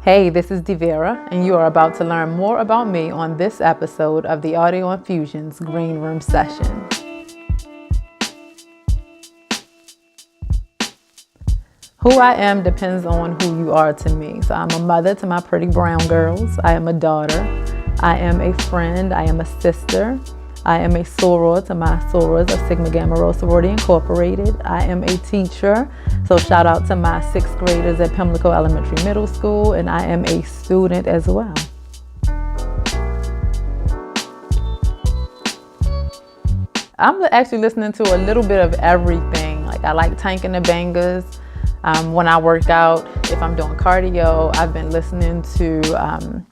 Hey, this is DeVera, and you are about to learn more about me on this episode of the Audio Infusion's Green Room Session. Who I am depends on who you are to me. So I'm a mother to my pretty brown girls. I am a daughter. I am a friend. I am a sister. I am a soror to my sorors of Sigma Gamma Rho Sorority Incorporated. I am a teacher. So shout out to my 6th graders at Pimlico Elementary Middle School. And I am a student as well. I'm actually listening to a little bit of everything. Like I like Tank and the Bangers. When I work out, if I'm doing cardio, I've been listening to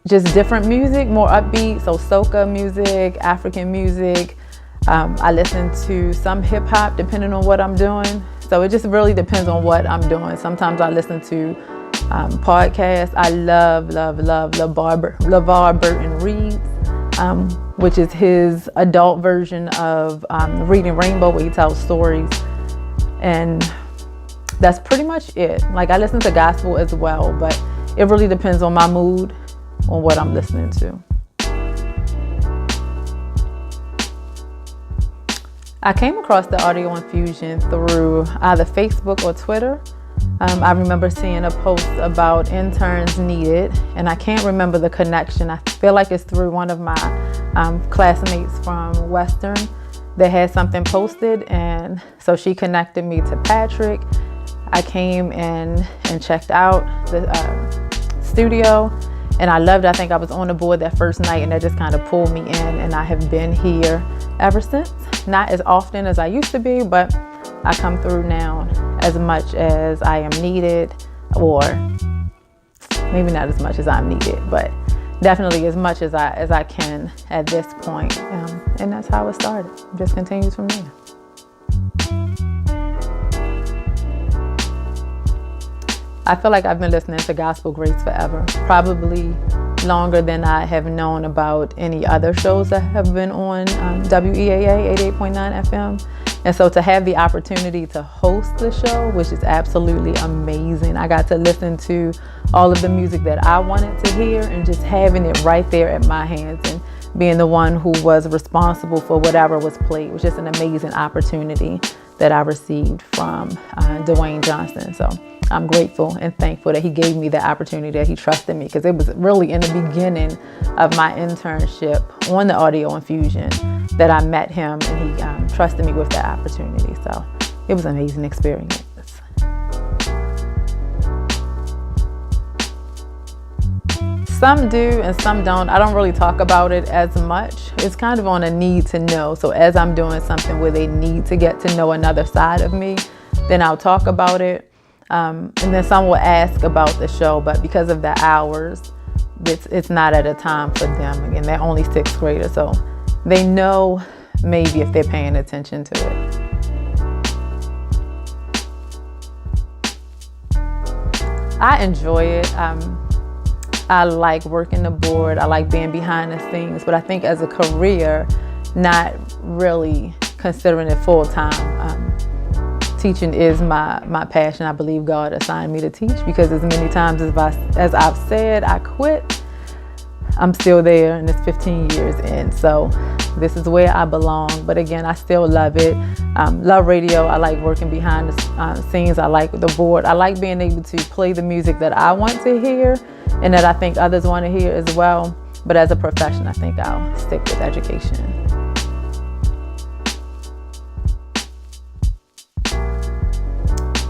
just different music, more upbeat, so soca music, African music. I listen to some hip hop depending on what I'm doing. So it just really depends on what I'm doing. Sometimes I listen to podcasts. I love LeVar Burton Reads, which is his adult version of Reading Rainbow, where he tells stories. And that's pretty much it. Like I listen to gospel as well, but it really depends on my mood, on what I'm listening to. I came across the Audio Infusion through either Facebook or Twitter. I remember seeing a post about interns needed, and I can't remember the connection. I feel like it's through one of my classmates from Western. They had something posted, and so she connected me to Patrick. I came in and checked out the studio, and I loved it. I think I was on the board that first night, and that just kind of pulled me in, and I have been here ever since. Not as often as I used to be, but I come through now as much as I am needed, or maybe not as much as I'm needed, but definitely as much as I can at this point. And that's how it started. It just continues from there. I feel like I've been listening to gospel greats forever, probably longer than I have known about any other shows that have been on WEAA 88.9 FM. And so to have the opportunity to host the show, which is absolutely amazing. I got to listen to all of the music that I wanted to hear and just having it right there at my hands and being the one who was responsible for whatever was played. It was just an amazing opportunity that I received from Dwayne Johnson. So I'm grateful and thankful that he gave me the opportunity, that he trusted me, because it was really in the beginning of my internship on the Audio Infusion that I met him, and he trusted me with that opportunity. So it was an amazing experience. Some do and some don't. I don't really talk about it as much. It's kind of on a need to know. So as I'm doing something where they need to get to know another side of me, then I'll talk about it. And then some will ask about the show, but because of the hours, it's not at a time for them. Again, they're only 6th graders, so they know maybe if they're paying attention to it. I enjoy it. I like working the board. I like being behind the scenes, but I think as a career, not really considering it full time. Teaching is my passion. I believe God assigned me to teach, because as many times as I've said I quit, I'm still there, and it's 15 years in. So this is where I belong. But again, I still love it. Love radio. I like working behind the scenes. I like the board. I like being able to play the music that I want to hear and that I think others want to hear as well. But as a profession, I think I'll stick with education.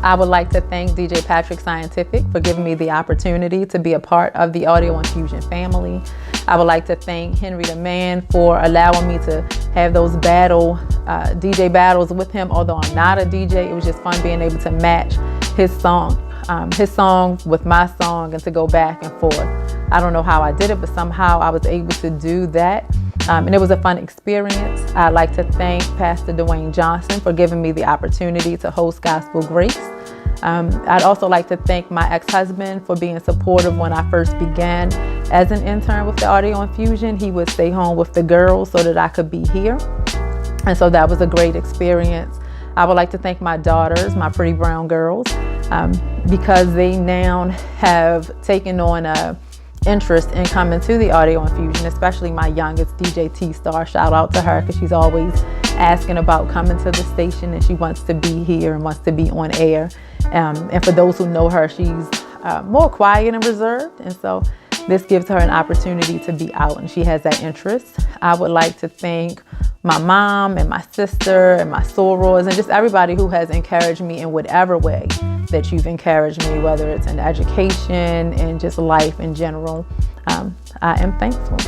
I would like to thank DJ Patrick Scientific for giving me the opportunity to be a part of the Audio Infusion family. I would like to thank Henry the Man for allowing me to have those DJ battles with him. Although I'm not a DJ, it was just fun being able to match his song with my song and to go back and forth. I don't know how I did it, but somehow I was able to do that. And it was a fun experience. I'd like to thank Pastor Dwayne Johnson for giving me the opportunity to host Gospel Grace. I'd also like to thank my ex-husband for being supportive when I first began as an intern with the Audio Infusion. He would stay home with the girls so that I could be here. And so that was a great experience. I would like to thank my daughters, my pretty brown girls. because they now have taken on a interest in coming to the Audio Infusion, especially my youngest, DJ T-Star. Shout out to her because she's always asking about coming to the station, and she wants to be here and wants to be on air. And for those who know her, she's more quiet and reserved, and so this gives her an opportunity to be out, and she has that interest. I would like to thank my mom and my sister and my sorors and just everybody who has encouraged me in whatever way that you've encouraged me, whether it's in education and just life in general. I am thankful.